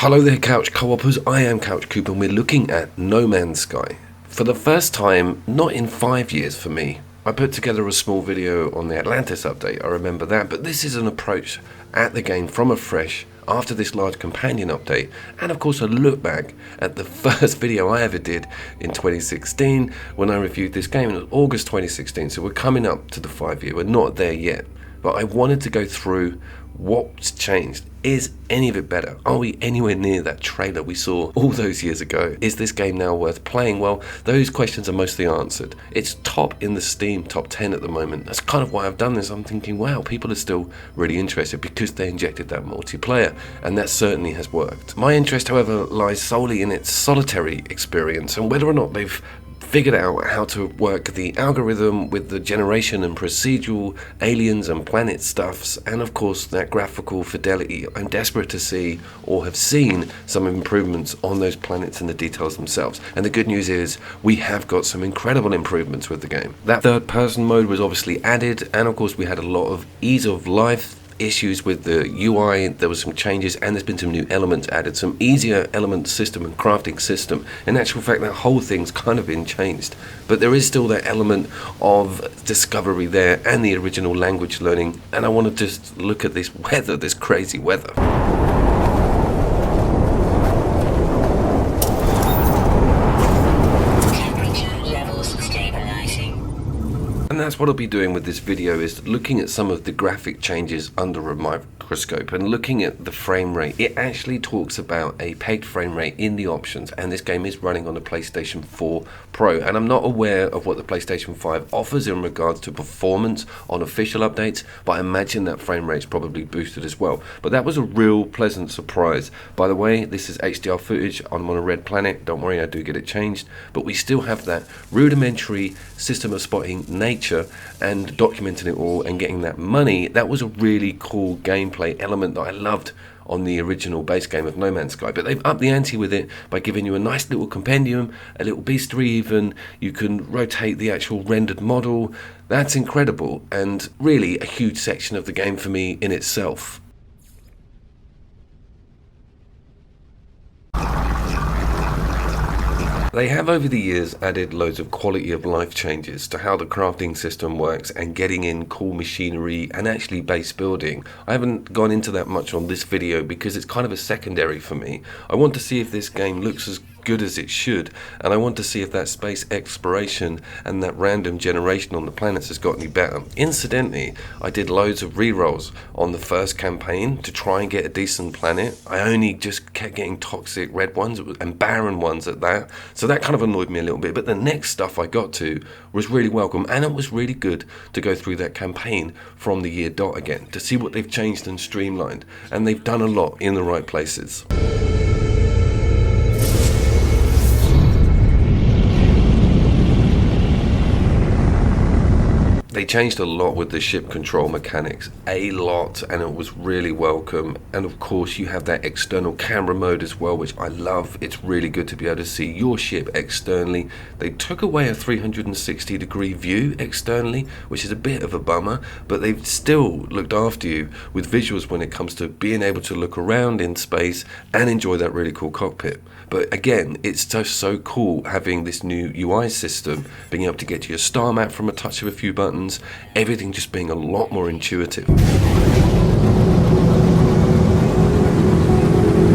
Hello there, Couch Co-opers. I am Couch Coop and we're looking at No Man's Sky. For the first time, not in 5 years for me, I put together a small video on the Atlantis update, I remember that, but this is an approach at the game from afresh after this large companion update, and of course a look back at the first video I ever did in 2016 when I reviewed this game. It was August 2016, so we're coming up to the 5 year, we're not there yet, but I wanted to go through what's changed. Is any of it better? Are we anywhere near that trailer we saw all those years ago? Is this game now worth playing? Well, those questions are mostly answered. It's top in the Steam top 10 at the moment. That's kind of why I've done this. I'm thinking, wow, people are still really interested because they injected that multiplayer, and that certainly has worked. My interest, however, lies solely in its solitary experience and whether or not they've figured out how to work the algorithm with the generation and procedural aliens and planet stuffs, and of course that graphical fidelity. I'm desperate to see or have seen some improvements on those planets and the details themselves. And the good news is we have got some incredible improvements with the game. That third person mode was obviously added, and of course we had a lot of ease of life issues with the UI. There was some changes and there's been some new elements added, some easier element system and crafting system. In actual fact, that whole thing's kind of been changed, but there is still that element of discovery there and the original language learning. And I want to just look at this weather, this crazy weather. And that's what I'll be doing with this video, is looking at some of the graphic changes under a microscope and looking at the frame rate. It actually talks about a pegged frame rate in the options, and this game is running on the PlayStation 4 Pro, and I'm not aware of what the PlayStation 5 offers in regards to performance on official updates, but I imagine that frame rate's probably boosted as well. But that was a real pleasant surprise. By the way, this is HDR footage. I'm on a red planet, don't worry, I do get it changed, but we still have that rudimentary system of spotting nature and documenting it all and getting that money. That was a really cool gameplay element that I loved on the original base game of No Man's Sky, but they've upped the ante with it by giving you a nice little compendium, a little bestiary even. You can rotate the actual rendered model. That's incredible, and really a huge section of the game for me in itself. They have over the years added loads of quality of life changes to how the crafting system works and getting in cool machinery and actually base building. I haven't gone into that much on this video because it's kind of a secondary for me. I want to see if this game looks as good as it should, and I want to see if that space exploration and that random generation on the planets has got any better. Incidentally, I did loads of rerolls on the first campaign to try and get a decent planet. I only just kept getting toxic red ones and barren ones at that, so that kind of annoyed me a little bit. But the next stuff I got to was really welcome, and it was really good to go through that campaign from the year dot again to see what they've changed and streamlined, and they've done a lot in the right places. They changed a lot with the ship control mechanics, a lot, and it was really welcome. And of course you have that external camera mode as well, which I love. It's really good to be able to see your ship externally. They took away a 360-degree view externally, which is a bit of a bummer, but they've still looked after you with visuals when it comes to being able to look around in space and enjoy that really cool cockpit. But again, it's just so cool having this new UI system, being able to get to your star map from a touch of a few buttons, everything just being a lot more intuitive.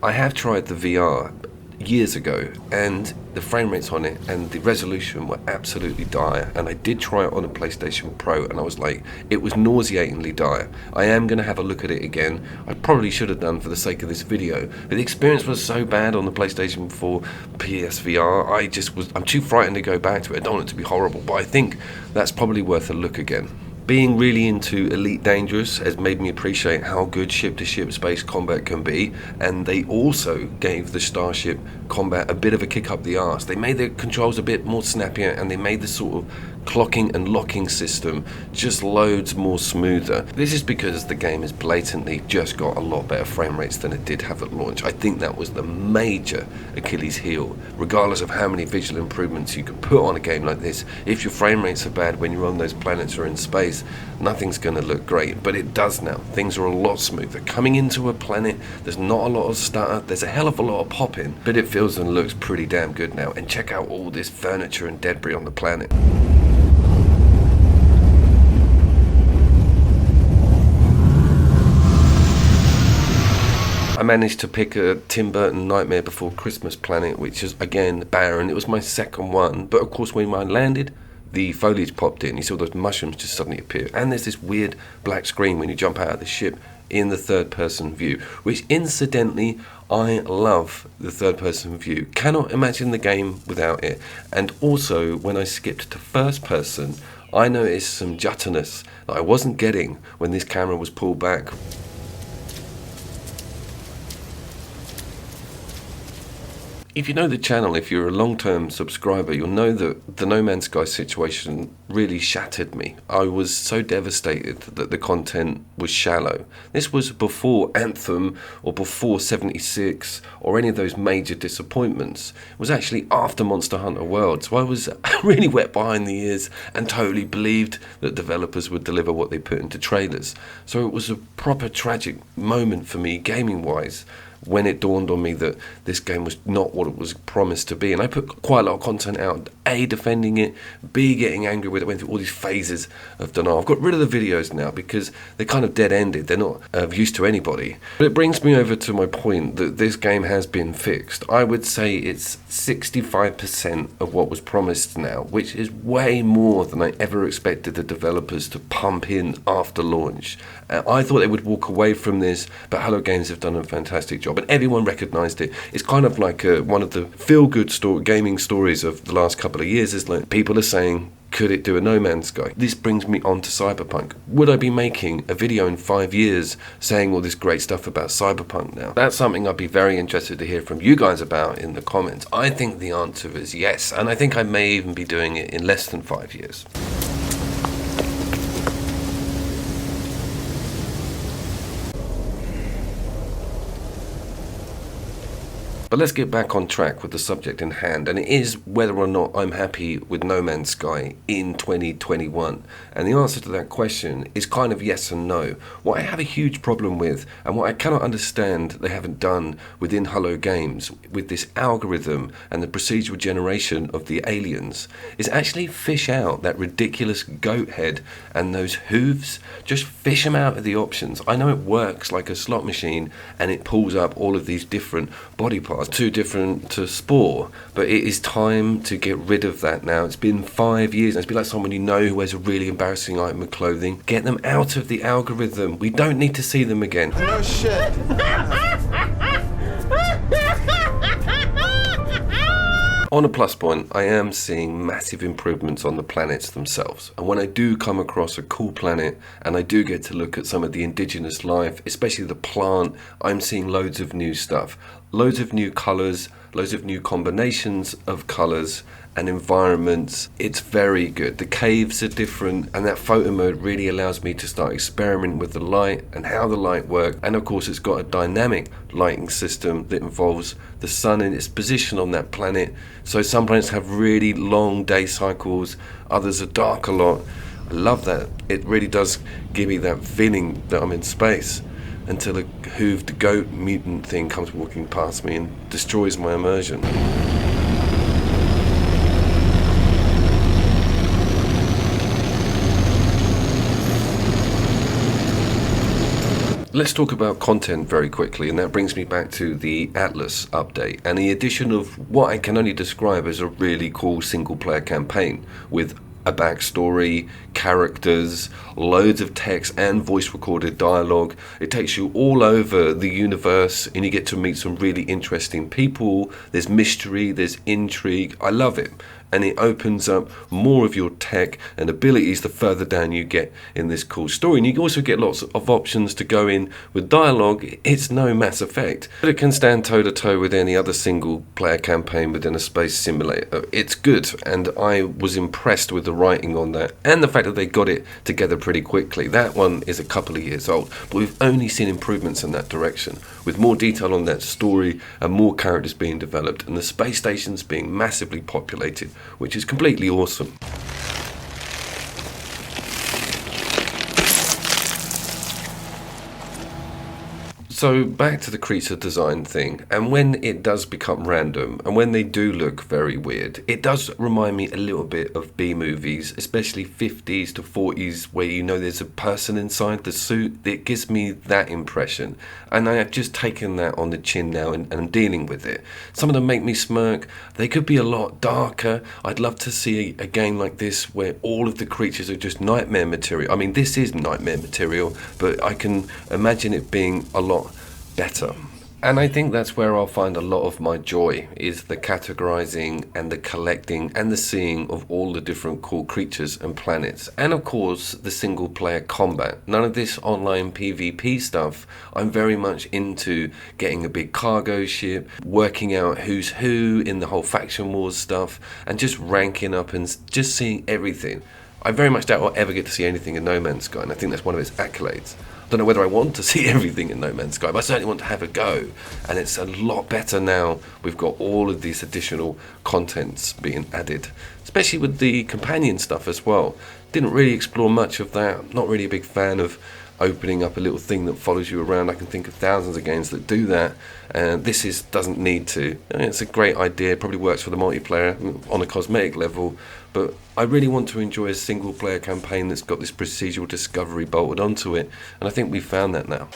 I have tried the VR years ago, and the frame rates on it and the resolution were absolutely dire, and I did try it on a PlayStation Pro and I was like, it was nauseatingly dire. I am going to have a look at it again. I probably should have done for the sake of this video, but the experience was so bad on the PlayStation 4 PSVR, I'm too frightened to go back to it. I don't want it to be horrible, but I think that's probably worth a look again. Being really into Elite Dangerous has made me appreciate how good ship-to-ship space combat can be, and they also gave the Starship combat a bit of a kick up the arse. They made the controls a bit more snappier, and they made the sort of clocking and locking system just loads more smoother. This is because the game has blatantly just got a lot better frame rates than it did have at launch. I think that was the major Achilles heel. Regardless of how many visual improvements you could put on a game like this, if your frame rates are bad when you're on those planets or in space, nothing's going to look great. But it does now. Things are a lot smoother. Coming into a planet, there's not a lot of stutter, there's a hell of a lot of popping, but it feels and looks pretty damn good now. And check out all this furniture and debris on the planet. I managed to pick a Tim Burton Nightmare Before Christmas planet, which is again barren. It was my second one, but of course when mine landed, the foliage popped in. You saw those mushrooms just suddenly appear, and there's this weird black screen when you jump out of the ship in the third person view, which incidentally, I love the third person view. Cannot imagine the game without it. And also when I skipped to first person, I noticed some juttiness that I wasn't getting when this camera was pulled back. If you know the channel, if you're a long-term subscriber, you'll know that the No Man's Sky situation really shattered me. I was so devastated that the content was shallow. This was before Anthem or before 76 or any of those major disappointments. It was actually after Monster Hunter World, so I was really wet behind the ears and totally believed that developers would deliver what they put into trailers. So it was a proper tragic moment for me gaming-wise, when it dawned on me that this game was not what it was promised to be. And I put quite a lot of content out, A, defending it, B, getting angry with it, went through all these phases of denial. I've got rid of the videos now because they're kind of dead-ended, they're not of use to anybody. But it brings me over to my point that this game has been fixed. I would say it's 65% of what was promised now, which is way more than I ever expected the developers to pump in after launch. I thought they would walk away from this, but Hello Games have done a fantastic job, and everyone recognised it. It's kind of like one of the feel-good gaming stories of the last couple of years, is like people are saying, could it do a No Man's Sky? This brings me on to Cyberpunk. Would I be making a video in 5 years saying all this great stuff about Cyberpunk now? That's something I'd be very interested to hear from you guys about in the comments. I think the answer is yes, and I think I may even be doing it in less than 5 years. But let's get back on track with the subject in hand, and it is whether or not I'm happy with No Man's Sky in 2021. And the answer to that question is kind of yes and no. What I have a huge problem with, and what I cannot understand they haven't done within Hello Games, with this algorithm and the procedural generation of the aliens, is actually fish out that ridiculous goat head and those hooves. Just fish them out of the options. I know it works like a slot machine, and it pulls up all of these different body parts, too different to Spore, but it is time to get rid of that now. It's been 5 years, and it's been like someone you know who wears a really embarrassing item of clothing. Get them out of the algorithm. We don't need to see them again. Oh shit. On a plus point, I am seeing massive improvements on the planets themselves. And when I do come across a cool planet and I do get to look at some of the indigenous life, especially the plant, I'm seeing loads of new stuff. Loads of new colours, loads of new combinations of colours and environments. It's very good. The caves are different, and that photo mode really allows me to start experimenting with the light and how the light works. And of course it's got a dynamic lighting system that involves the sun in its position on that planet. So some planets have really long day cycles, others are dark a lot. I love that. It really does give me that feeling that I'm in space, until a hooved goat mutant thing comes walking past me and destroys my immersion. Let's talk about content very quickly, and that brings me back to the Atlas update and the addition of what I can only describe as a really cool single-player campaign with a backstory, characters, loads of text and voice recorded dialogue. It takes you all over the universe and you get to meet some really interesting people. There's mystery, there's intrigue. I love it. and it opens up more of your tech and abilities the further down you get in this cool story. And you also get lots of options to go in with dialogue. It's no Mass Effect, but it can stand toe to toe with any other single player campaign within a space simulator. It's good, and I was impressed with the writing on that and the fact that they got it together pretty quickly. That one is a couple of years old, but we've only seen improvements in that direction, with more detail on that story and more characters being developed and the space stations being massively populated, which is completely awesome. So back to the creature design thing, and when it does become random and when they do look very weird, it does remind me a little bit of B movies, especially 50s to 40s, where you know there's a person inside the suit. It gives me that impression, and I have just taken that on the chin now and I'm dealing with it. Some of them make me smirk. They could be a lot darker. I'd love to see a game like this where all of the creatures are just nightmare material. I mean, this is nightmare material, but I can imagine it being a lot better. And I think that's where I'll find a lot of my joy, is the categorizing and the collecting and the seeing of all the different cool creatures and planets. And of course, the single player combat. None of this online PvP stuff. I'm very much into getting a big cargo ship, working out who's who in the whole faction wars stuff, and just ranking up and just seeing everything. I very much doubt I'll ever get to see anything in No Man's Sky, and I think that's one of its accolades. I don't know whether I want to see everything in No Man's Sky, but I certainly want to have a go. And it's a lot better now. We've got all of these additional contents being added, especially with the companion stuff as well. Didn't really explore much of that. Not really a big fan of opening up a little thing that follows you around. I can think of thousands of games that do that, and this doesn't need to. I mean, it's a great idea. It probably works for the multiplayer on a cosmetic level, but I really want to enjoy a single player campaign that's got this procedural discovery bolted onto it, and I think we've found that now.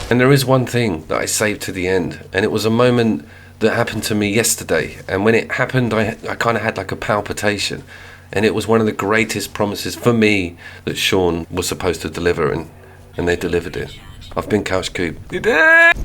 And there is one thing that I saved to the end, and it was a moment that happened to me yesterday, and when it happened I kind of had like a palpitation, and it was one of the greatest promises for me that Sean was supposed to deliver, and they delivered it. I've been Couch Coop. You did!